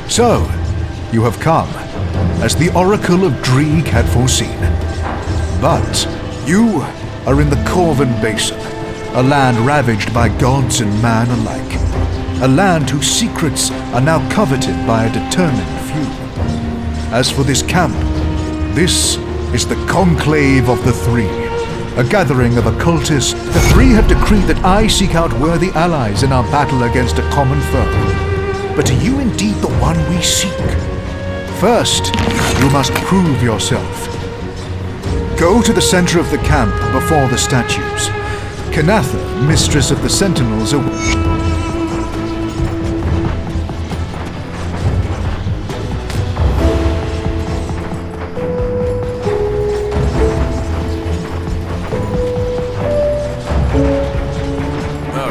So, you have come, as the Oracle of Dreeg had foreseen. But you are in the Corvin Basin, a land ravaged by gods and man alike. A land whose secrets are now coveted by a determined few. As for this camp, this is the Conclave of the Three, a gathering of occultists. The Three have decreed that I seek out worthy allies in our battle against a common foe. But are you indeed the one we seek? First, you must prove yourself. Go to the center of the camp before the statues. Kanatha, mistress of the Sentinels, I'll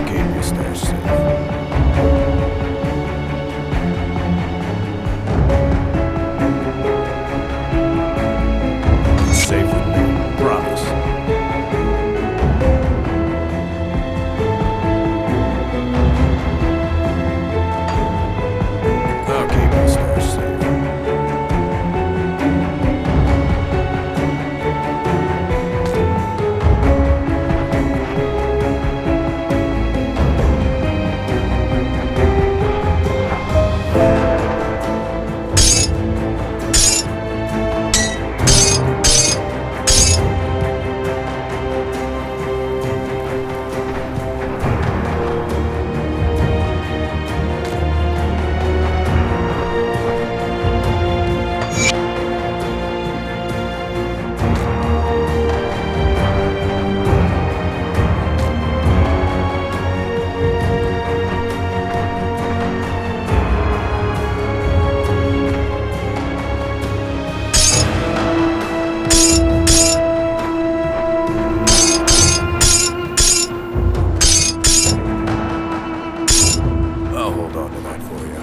keep your stash safe. Safe with me, promise. I'll keep your stash safe. I'll hold on to that for you.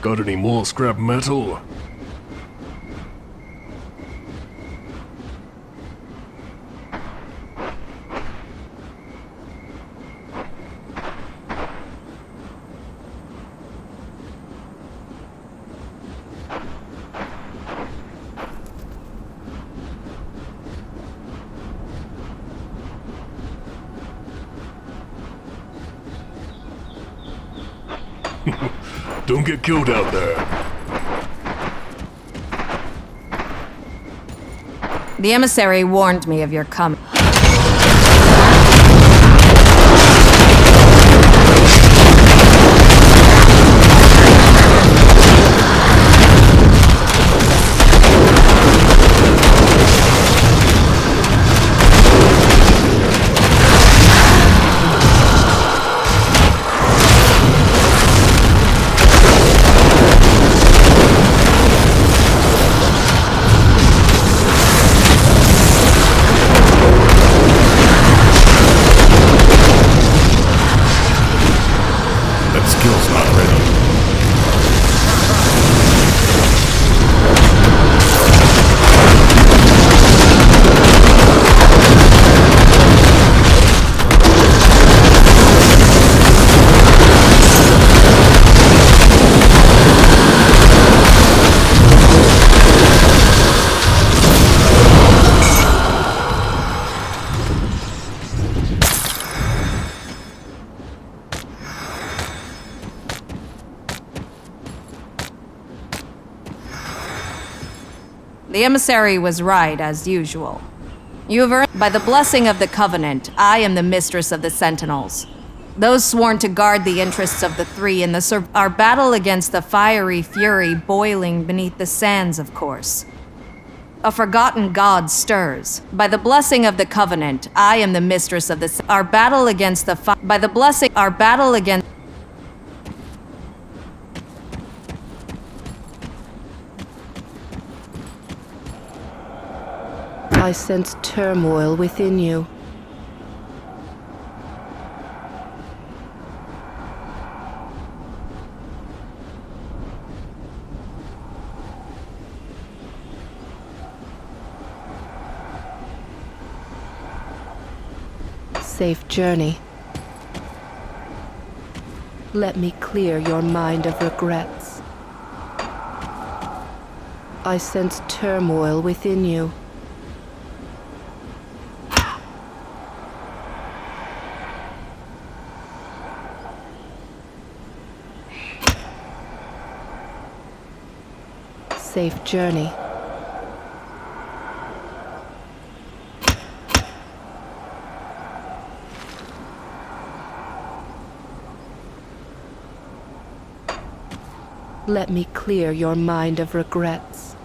Got any more scrap metal? Don't get killed out there. The emissary warned me of your coming. That skill's not ready. The emissary was right, as usual. You have earned, by the blessing of the Covenant, I am the mistress of the Sentinels. Those sworn to guard the interests of the Three in our battle against the fiery fury boiling beneath the sands, of course. A forgotten god stirs. By the blessing of the Covenant, I am the mistress of our battle against the by the blessing our battle against I sense turmoil within you. Safe journey. Let me clear your mind of regrets. I sense turmoil within you. Safe journey. Let me clear your mind of regrets.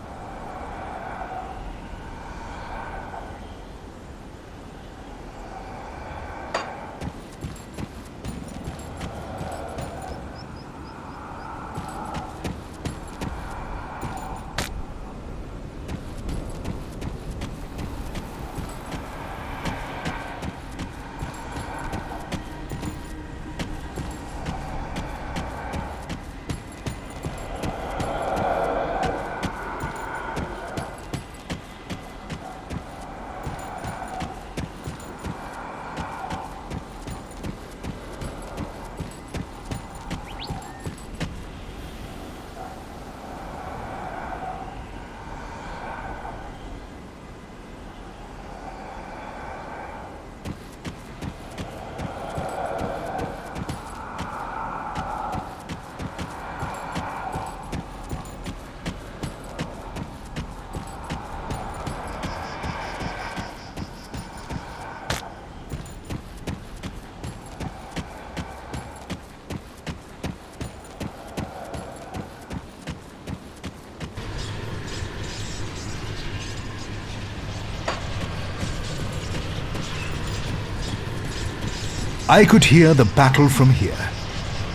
I could hear the battle from here.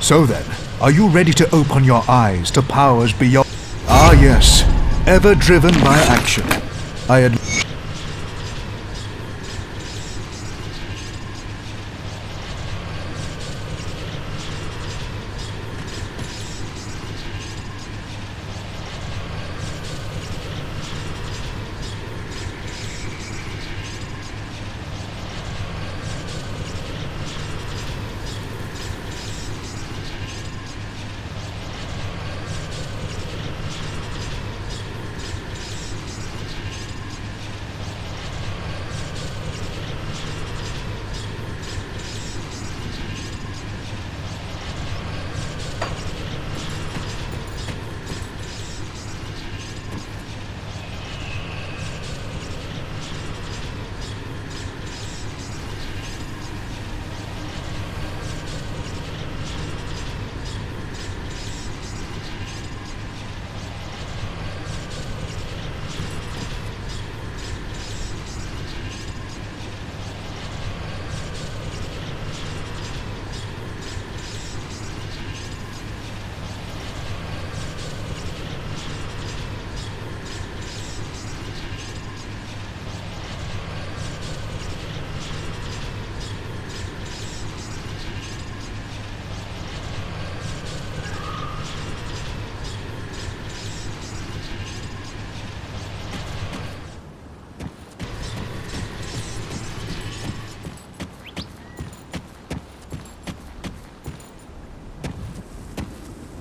So then, are you ready to open your eyes to powers beyond? Ah yes, ever driven by action.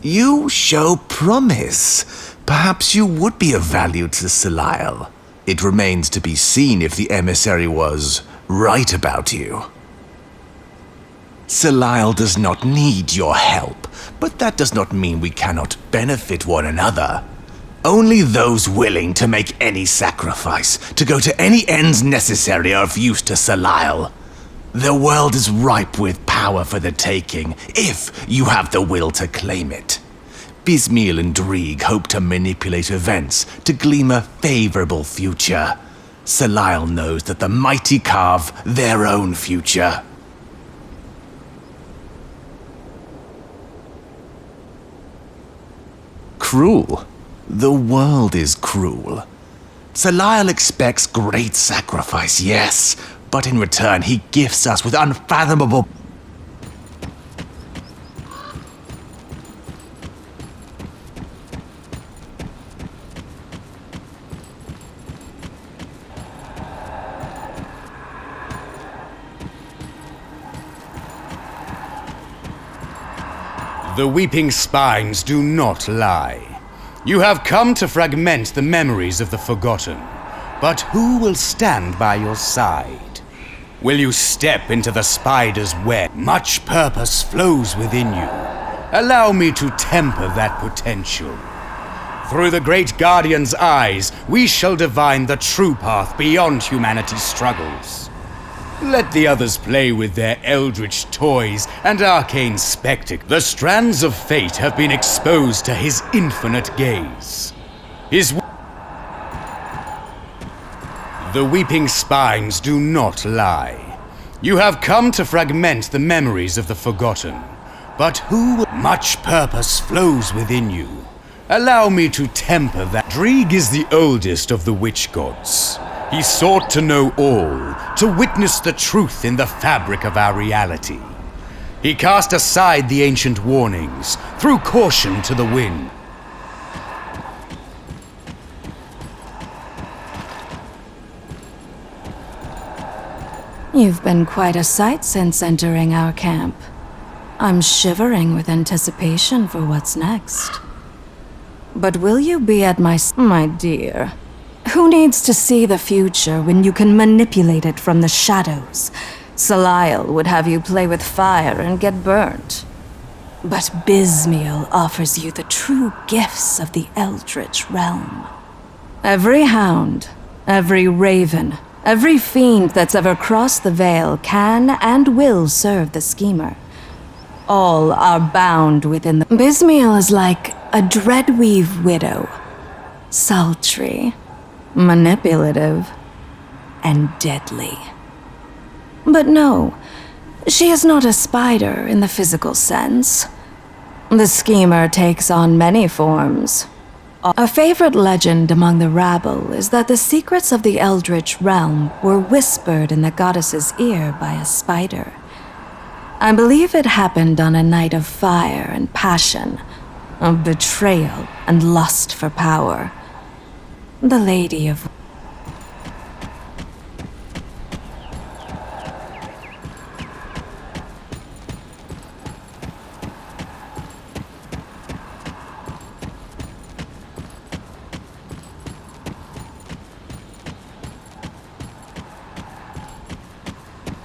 You show promise. Perhaps you would be of value to Selial. It remains to be seen if the emissary was right about you. Selial does not need your help, but that does not mean we cannot benefit one another. Only those willing to make any sacrifice, to go to any ends necessary, are of use to Selial. The world is ripe with power for the taking, if you have the will to claim it. Bismil and Drieg hope to manipulate events to glean a favorable future. Selial knows that the mighty carve their own future. Cruel. The world is cruel. Salile expects great sacrifice, yes, but in return he gifts us with unfathomable... The weeping spines do not lie. You have come to fragment the memories of the forgotten. But who will stand by your side? Will you step into the spider's web? Much purpose flows within you. Allow me to temper that potential. Through the great guardian's eyes, we shall divine the true path beyond humanity's struggles. Let the others play with their eldritch toys and arcane spectacle. The strands of fate have been exposed to his infinite gaze. The weeping spines do not lie. You have come to fragment the memories of the forgotten. But much purpose flows within you. Allow me to temper that. Drieg is the oldest of the witch gods. He sought to know all, to witness the truth in the fabric of our reality. He cast aside the ancient warnings, threw caution to the wind. You've been quite a sight since entering our camp. I'm shivering with anticipation for what's next. But will you be at my dear? Who needs to see the future when you can manipulate it from the shadows? Salile would have you play with fire and get burnt. But Bismiel offers you the true gifts of the Eldritch realm. Every hound, every raven, every fiend that's ever crossed the Veil can and will serve the schemer. All are bound within the... Bismiel is like a Dreadweave widow. Sultry, manipulative, and deadly. But no, she is not a spider in the physical sense. The schemer takes on many forms. A favorite legend among the rabble is that the secrets of the Eldritch realm were whispered in the goddess's ear by a spider. I believe it happened on a night of fire and passion, of betrayal and lust for power. The Lady of...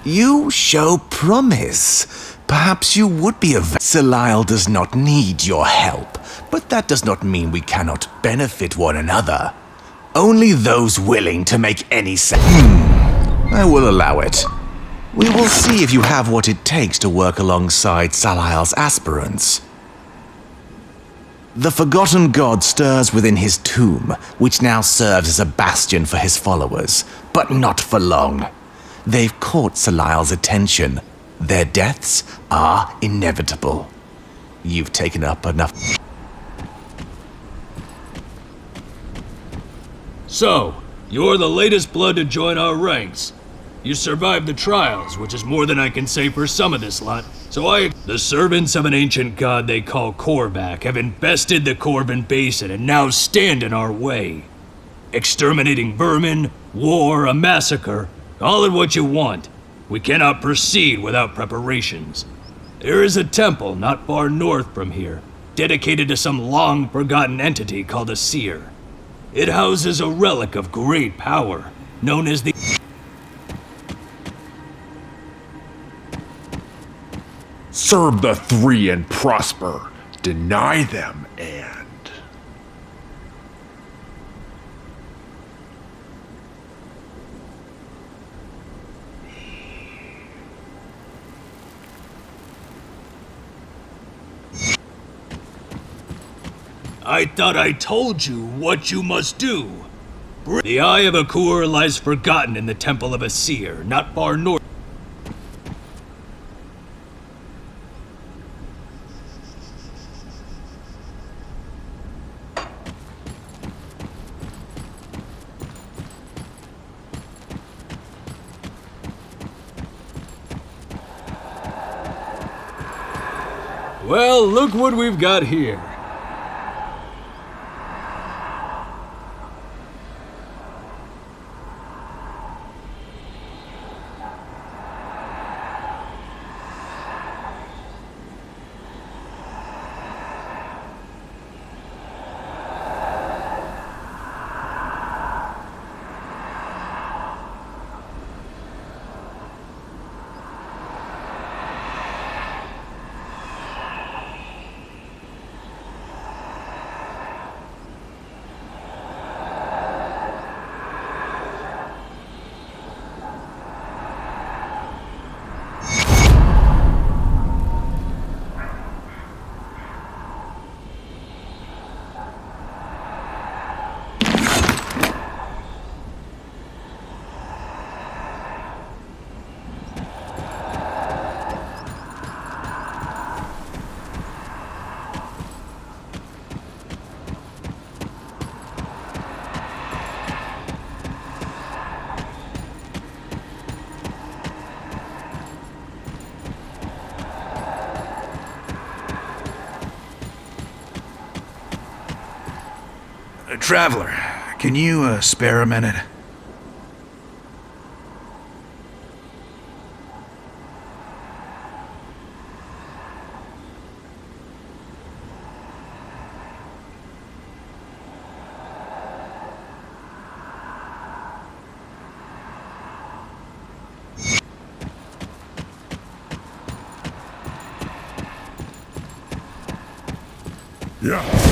You show promise. Perhaps you would be a... Salile does not need your help, but that does not mean we cannot benefit one another. Only those willing to make any I will allow it. We will see if you have what it takes to work alongside Salile's aspirants. The forgotten god stirs within his tomb, which now serves as a bastion for his followers, but not for long. They've caught Salile's attention. Their deaths are inevitable. You've taken up enough... So, you're the latest blood to join our ranks. You survived the trials, which is more than I can say for some of this lot. The servants of an ancient god they call Korvac have infested the Corvin Basin and now stand in our way. Exterminating vermin, war, a massacre, call it what you want. We cannot proceed without preparations. There is a temple not far north from here, dedicated to some long-forgotten entity called a seer. It houses a relic of great power, known as the... Serve the three and prosper. Deny them and... I thought I told you what you must do. The Eye of Akur lies forgotten in the Temple of a Seer, not far north. Well, look what we've got here. Traveler, can you spare a minute? Yeah.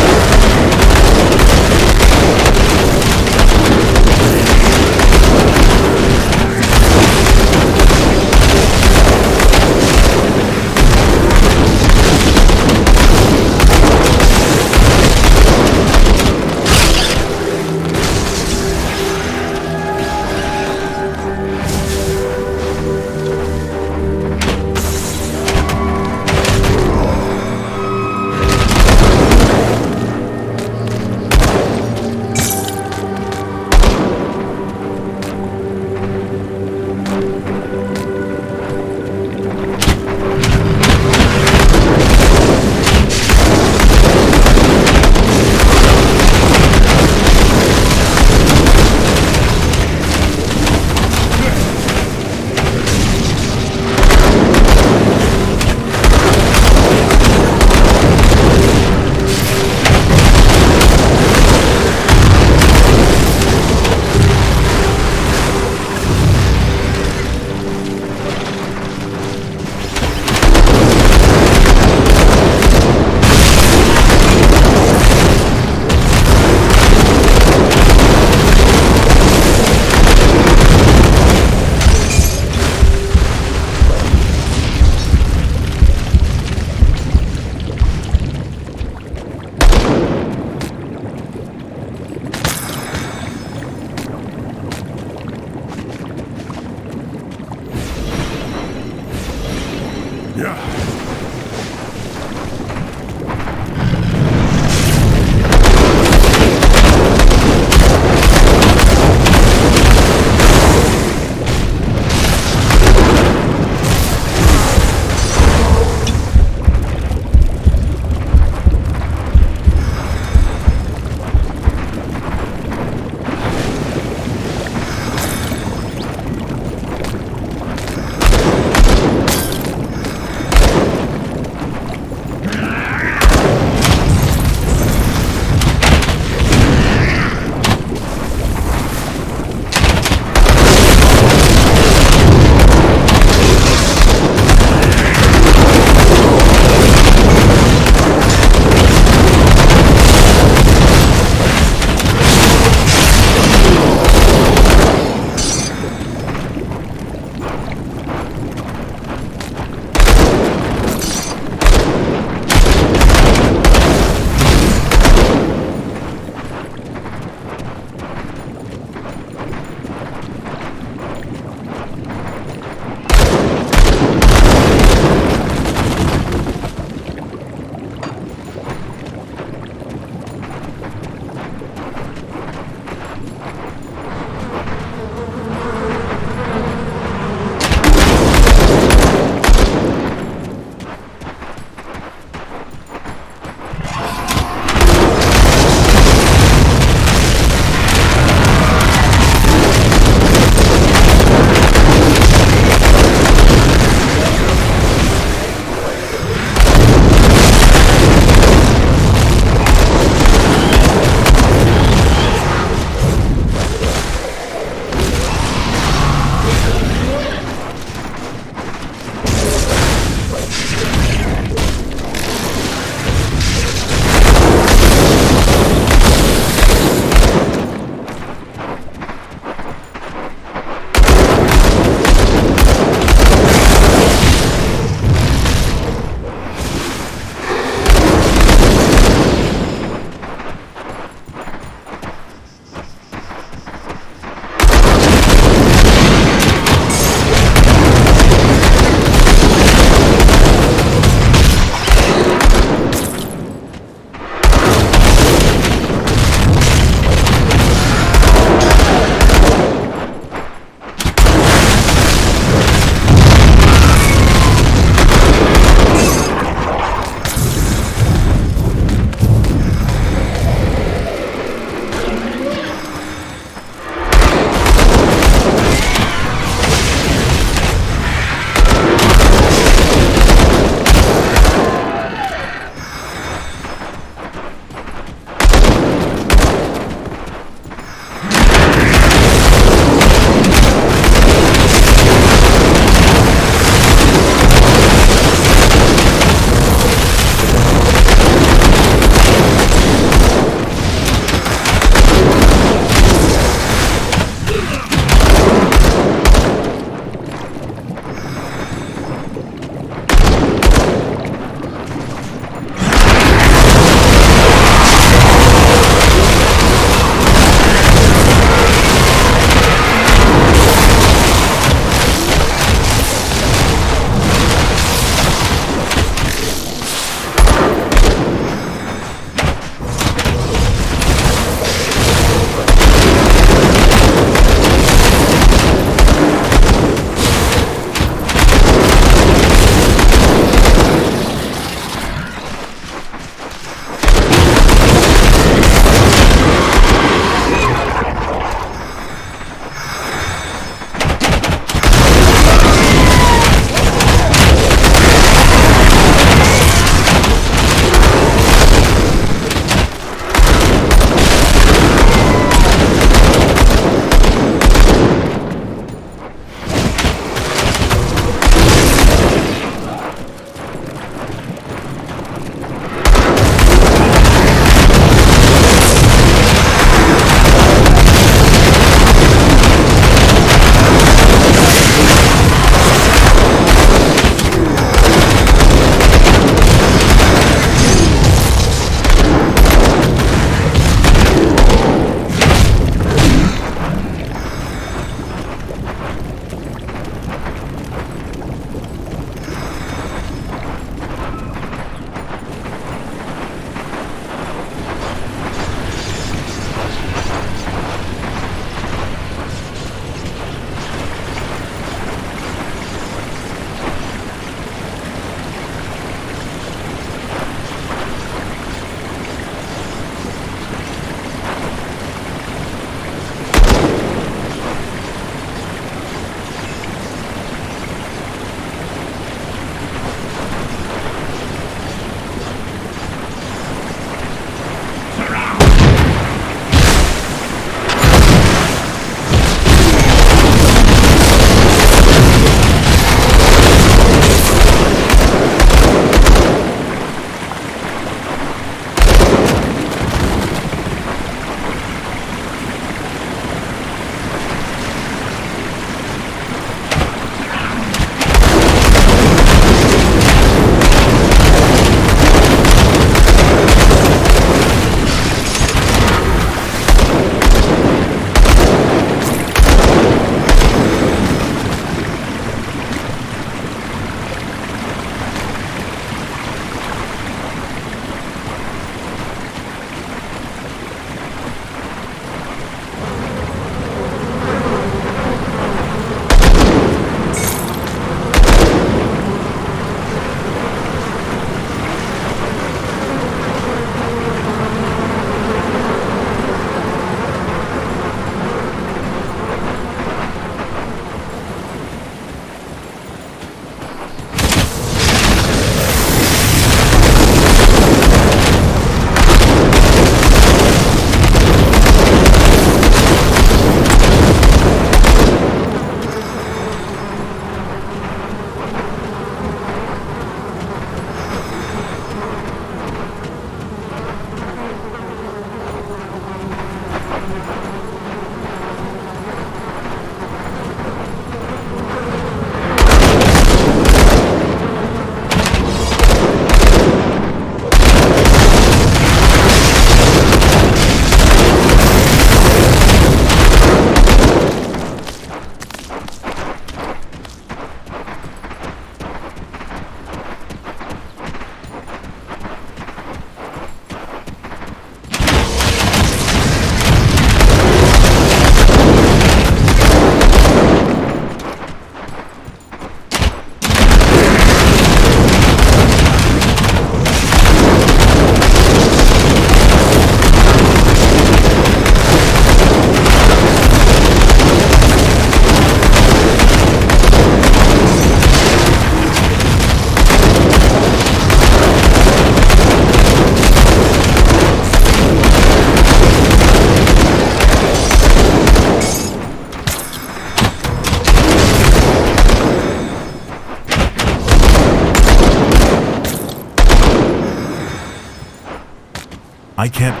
I can't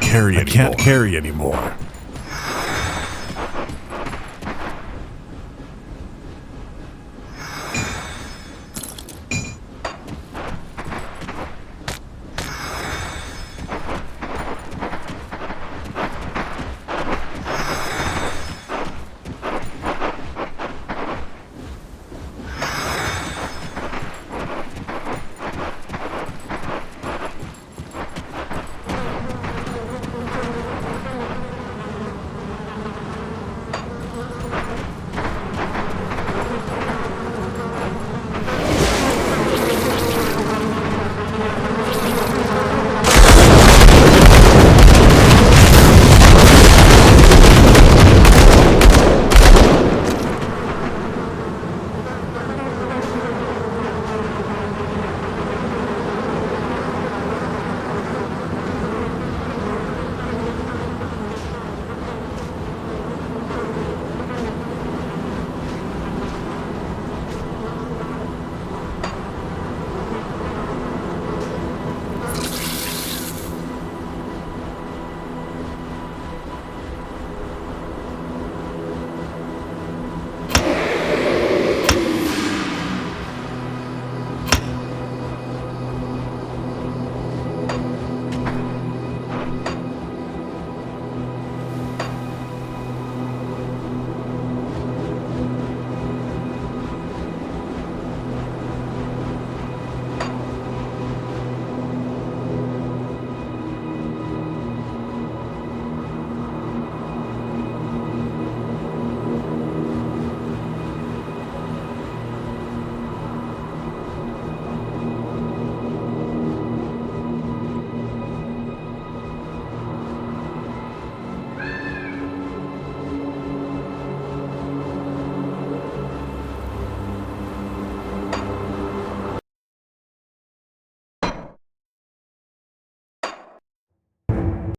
carry anymore.